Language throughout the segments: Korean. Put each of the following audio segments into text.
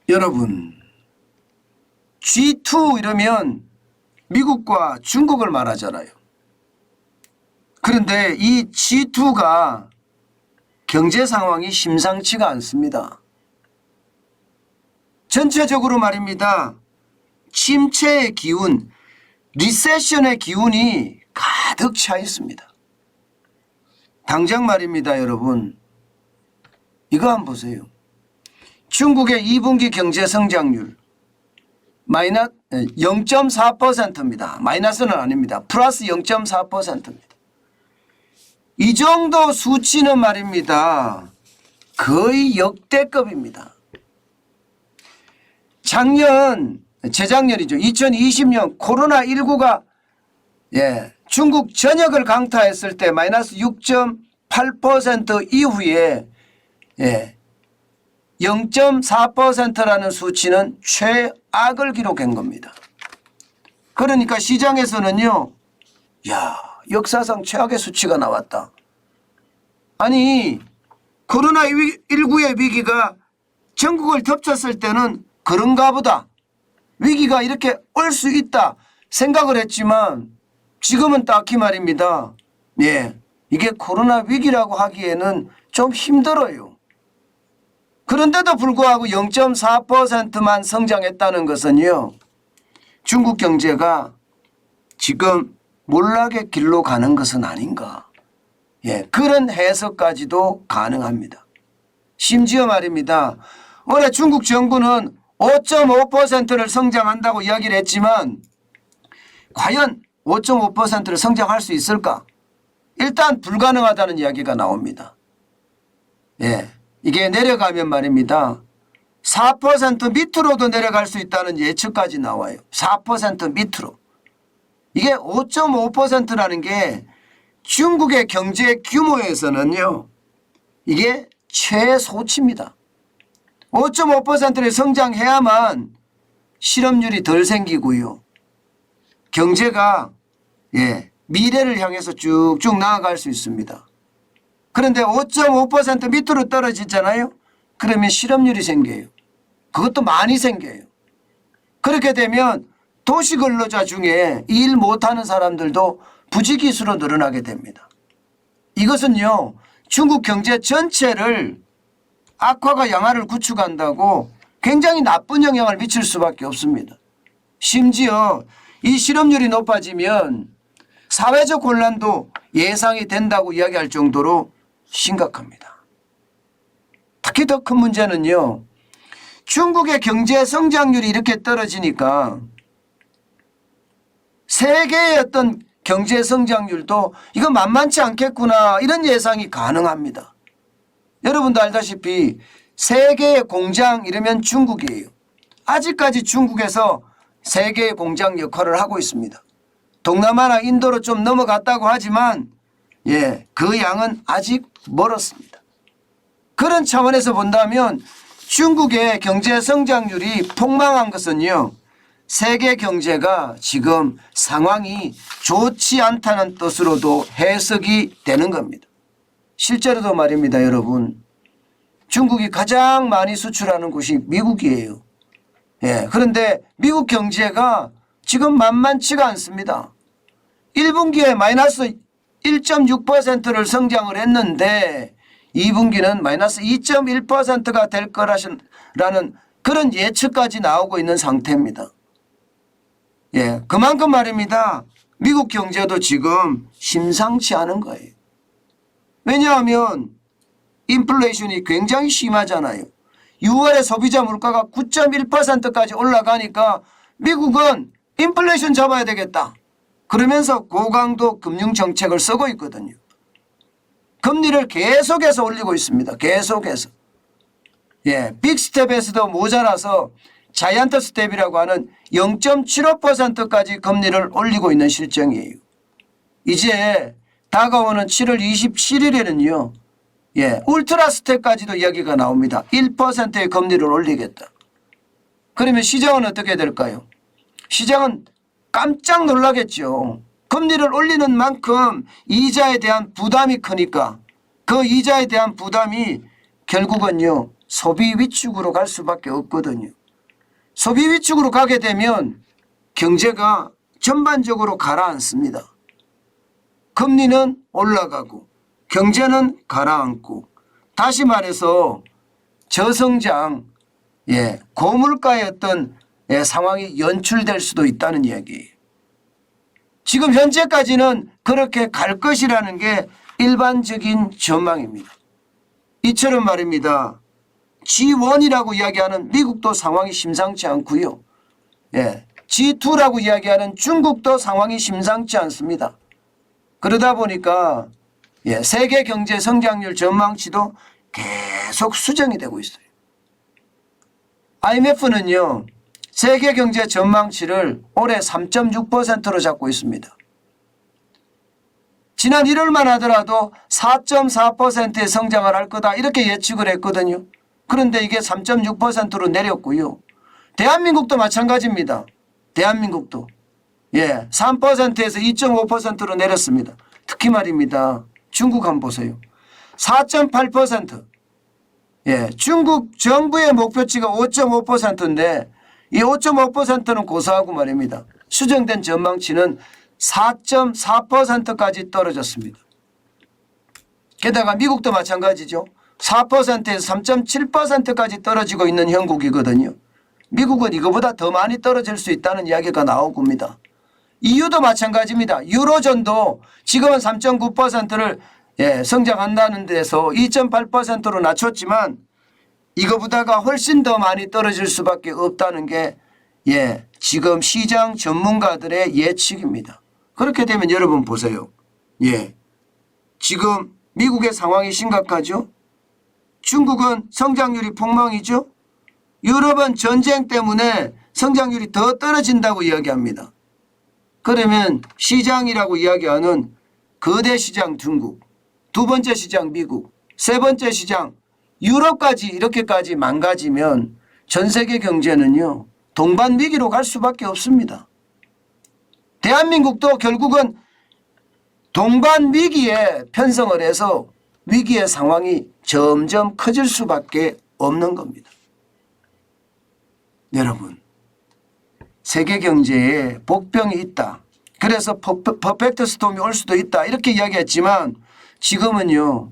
여러분, G2 이러면 미국과 중국을 말하잖아요. 그런데 이 G2가 경제 상황이 심상치가 않습니다. 전체적으로 말입니다. 침체의 기운, 리세션의 기운이 가득 차 있습니다. 당장 말입니다, 여러분. 이거 한번 보세요. 중국의 2분기 경제 성장률 마이너스 0.4%입니다. 마이너스는 아닙니다. 플러스 0.4%입니다. 이 정도 수치는 말입니다. 거의 역대급입니다. 재작년이죠. 2020년 코로나19가 중국 전역을 강타했을 때 마이너스 6.8% 이후에 0.4%라는 수치는 최악을 기록한 겁니다. 그러니까 시장에서는요, 야, 역사상 최악의 수치가 나왔다. 아니, 코로나19의 위기가 전국을 덮쳤을 때는 그런가 보다. 위기가 이렇게 올 수 있다 생각을 했지만 지금은 딱히 말입니다. 이게 코로나 위기라고 하기에는 좀 힘들어요. 그런데도 불구하고 0.4%만 성장했다는 것은요, 중국 경제가 지금 몰락의 길로 가는 것은 아닌가. 그런 해석까지도 가능합니다. 심지어 말입니다. 올해 중국 정부는 5.5%를 성장한다고 이야기를 했지만 과연 5.5%를 성장할 수 있을까? 일단 불가능하다는 이야기가 나옵니다. 이게 내려가면 말입니다. 4% 밑으로도 내려갈 수 있다는 예측까지 나와요. 4% 밑으로. 이게 5.5%라는 게 중국의 경제 규모에서는요, 이게 최소치입니다. 5.5%를 성장해야만 실업률이 덜 생기고요. 경제가 미래를 향해서 쭉쭉 나아갈 수 있습니다. 그런데 5.5% 밑으로 떨어지잖아요. 그러면 실업률이 생겨요. 그것도 많이 생겨요. 그렇게 되면 도시근로자 중에 일 못하는 사람들도 부지기수로 늘어나게 됩니다. 이것은요, 중국 경제 전체를 악화가 양화를 구축한다고 굉장히 나쁜 영향을 미칠 수밖에 없습니다. 심지어 이 실업률이 높아지면 사회적 혼란도 예상이 된다고 이야기할 정도로 심각합니다. 특히 더 큰 문제는요, 중국의 경제 성장률이 이렇게 떨어지니까 세계의 어떤 경제 성장률도 이거 만만치 않겠구나, 이런 예상이 가능합니다. 여러분도 알다시피 세계의 공장 이러면 중국이에요. 아직까지 중국에서 세계의 공장 역할을 하고 있습니다. 동남아나 인도로 좀 넘어갔다고 하지만 그 양은 아직 멀었습니다. 그런 차원에서 본다면 중국의 경제 성장률이 폭망한 것은요, 세계 경제가 지금 상황이 좋지 않다는 뜻으로도 해석이 되는 겁니다. 실제로도 말입니다, 여러분. 중국이 가장 많이 수출하는 곳이 미국이에요. 그런데 미국 경제가 지금 만만치가 않습니다. 1분기에 마이너스 1.6%를 성장을 했는데 2분기는 마이너스 2.1%가 될 거라는 그런 예측까지 나오고 있는 상태입니다. 그만큼 말입니다. 미국 경제도 지금 심상치 않은 거예요. 왜냐하면 인플레이션이 굉장히 심하잖아요. 6월에 소비자 물가가 9.1%까지 올라가니까 미국은 인플레이션 잡아야 되겠다. 그러면서 고강도 금융정책을 쓰고 있거든요. 금리를 계속해서 올리고 있습니다. 계속해서. 빅스텝에서도 모자라서 자이언트 스텝이라고 하는 0.75%까지 금리를 올리고 있는 실정이에요. 이제 다가오는 7월 27일에는요. 울트라 스텝까지도 이야기가 나옵니다. 1%의 금리를 올리겠다. 그러면 시장은 어떻게 될까요? 시장은 깜짝 놀라겠죠. 금리를 올리는 만큼 이자에 대한 부담이 크니까 그 이자에 대한 부담이 결국은요, 소비 위축으로 갈 수밖에 없거든요. 소비 위축으로 가게 되면 경제가 전반적으로 가라앉습니다. 금리는 올라가고 경제는 가라앉고, 다시 말해서 저성장, 고물가의 어떤 상황이 연출될 수도 있다는 이야기예요. 지금 현재까지는 그렇게 갈 것이라는 게 일반적인 전망입니다. 이처럼 말입니다. G1이라고 이야기하는 미국도 상황이 심상치 않고요. G2라고 이야기하는 중국도 상황이 심상치 않습니다. 그러다 보니까 세계 경제 성장률 전망치도 계속 수정이 되고 있어요. IMF는요, 세계 경제 전망치를 올해 3.6%로 잡고 있습니다. 지난 1월만 하더라도 4.4%의 성장을 할 거다 이렇게 예측을 했거든요. 그런데 이게 3.6%로 내렸고요. 대한민국도 마찬가지입니다. 대한민국도 3%에서 2.5%로 내렸습니다. 특히 말입니다. 중국 한번 보세요. 4.8%. 중국 정부의 목표치가 5.5%인데 이 5.5%는 고사하고 말입니다. 수정된 전망치는 4.4%까지 떨어졌습니다. 게다가 미국도 마찬가지죠. 4%에서 3.7%까지 떨어지고 있는 형국이거든요. 미국은 이거보다 더 많이 떨어질 수 있다는 이야기가 나오고 있습니다. EU도 마찬가지입니다. 유로존도 지금은 3.9%를 성장한다는 데서 2.8%로 낮췄지만 이거보다가 훨씬 더 많이 떨어질 수밖에 없다는 게 지금 시장 전문가들의 예측입니다. 그렇게 되면 여러분 보세요. 지금 미국의 상황이 심각하죠. 중국은 성장률이 폭망이죠. 유럽은 전쟁 때문에 성장률이 더 떨어진다고 이야기합니다. 그러면 시장이라고 이야기하는 거대 시장 중국, 두 번째 시장 미국, 세 번째 시장 유럽까지 이렇게까지 망가지면 전 세계 경제는요, 동반 위기로 갈 수밖에 없습니다. 대한민국도 결국은 동반 위기에 편성을 해서 위기의 상황이 점점 커질 수밖에 없는 겁니다. 여러분, 세계 경제에 복병이 있다. 그래서 퍼펙트 스톰이 올 수도 있다. 이렇게 이야기했지만 지금은요,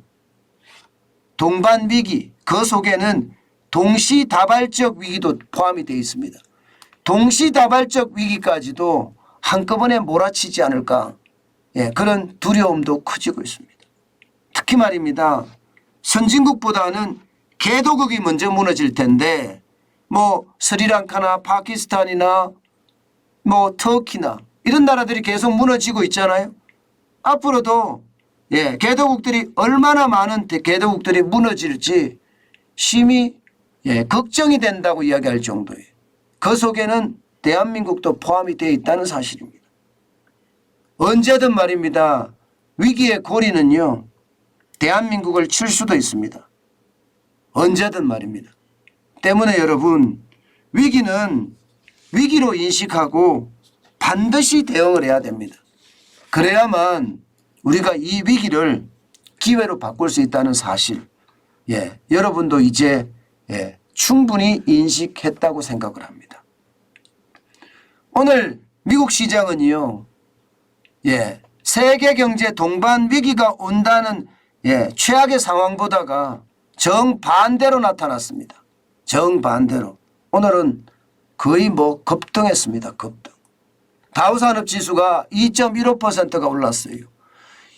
동반 위기, 그 속에는 동시다발적 위기도 포함이 되어 있습니다. 동시다발적 위기까지도 한꺼번에 몰아치지 않을까, 그런 두려움도 커지고 있습니다. 특히 말입니다. 선진국보다는 개도국이 먼저 무너질 텐데 스리랑카나 파키스탄이나 터키나 이런 나라들이 계속 무너지고 있잖아요. 앞으로도 개도국들이 얼마나 많은 개도국들이 무너질지 심히 걱정이 된다고 이야기할 정도예요. 그 속에는 대한민국도 포함이 되어 있다는 사실입니다. 언제든 말입니다. 위기의 고리는요, 대한민국을 칠 수도 있습니다. 언제든 말입니다. 때문에 여러분, 위기는 위기로 인식하고 반드시 대응을 해야 됩니다. 그래야만 우리가 이 위기를 기회로 바꿀 수 있다는 사실, 여러분도 이제 충분히 인식했다고 생각을 합니다. 오늘 미국 시장은요, 세계 경제 동반 위기가 온다는 최악의 상황보다가 정반대로 나타났습니다. 정반대로. 오늘은 거의 급등했습니다. 급등. 다우산업지수가 2.15%가 올랐어요.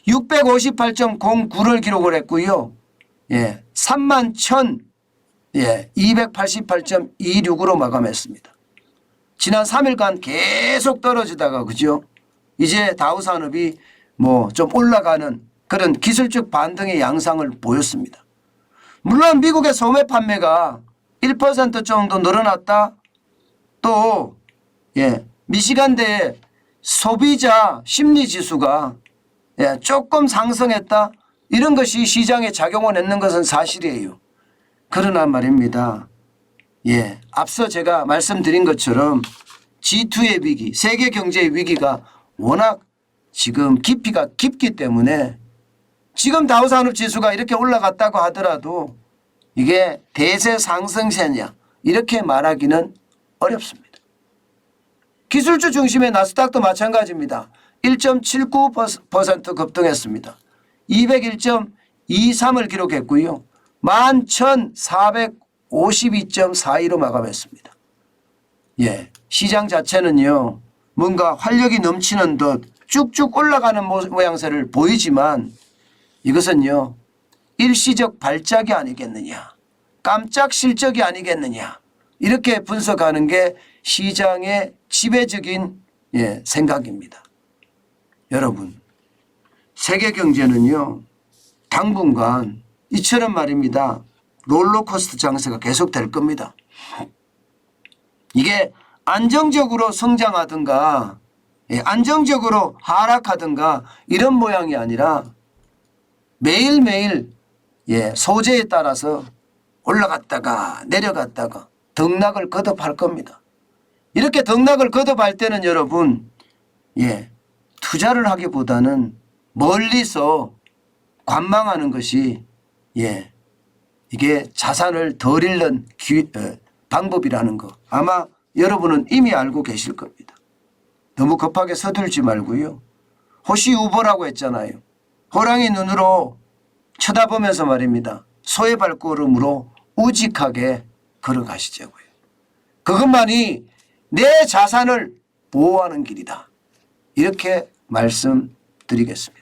658.09를 기록을 했고요. 31,288.26으로 마감했습니다. 지난 3일간 계속 떨어지다가 그죠? 이제 다우산업이 좀 올라가는 그런 기술적 반등의 양상을 보였습니다. 물론 미국의 소매 판매가 1% 정도 늘어났다. 또 미시간대의 소비자 심리지수가 조금 상승했다. 이런 것이 시장에 작용을 했는 것은 사실이에요. 그러나 말입니다. 앞서 제가 말씀드린 것처럼 G2의 위기, 세계 경제의 위기가 워낙 지금 깊이가 깊기 때문에 지금 다우산업지수가 이렇게 올라갔다고 하더라도 이게 대세 상승세냐 이렇게 말하기는 어렵습니다. 기술주 중심의 나스닥도 마찬가지입니다. 1.79% 급등했습니다. 201.23을 기록했고요. 11,452.42로 마감했습니다. 예, 시장 자체는요. 뭔가 활력이 넘치는 듯 쭉쭉 올라가는 모양새를 보이지만 이것은요. 일시적 발작이 아니겠느냐. 깜짝 실적이 아니겠느냐. 이렇게 분석하는 게 시장의 지배적인 생각입니다. 여러분, 세계 경제는요. 당분간 이처럼 말입니다. 롤러코스터 장세가 계속될 겁니다. 이게 안정적으로 성장하든가 안정적으로 하락하든가 이런 모양이 아니라 매일매일 소재에 따라서 올라갔다가 내려갔다가 등락을 거듭할 겁니다. 이렇게 등락을 거듭할 때는 여러분 투자를 하기보다는 멀리서 관망하는 것이 이게 자산을 덜 잃는 방법이라는 거 아마 여러분은 이미 알고 계실 겁니다. 너무 급하게 서둘지 말고요. 호시우보라고 했잖아요. 호랑이 눈으로 쳐다보면서 말입니다. 소의 발걸음으로 우직하게 걸어가시자고요. 그것만이 내 자산을 보호하는 길이다. 이렇게 말씀드리겠습니다.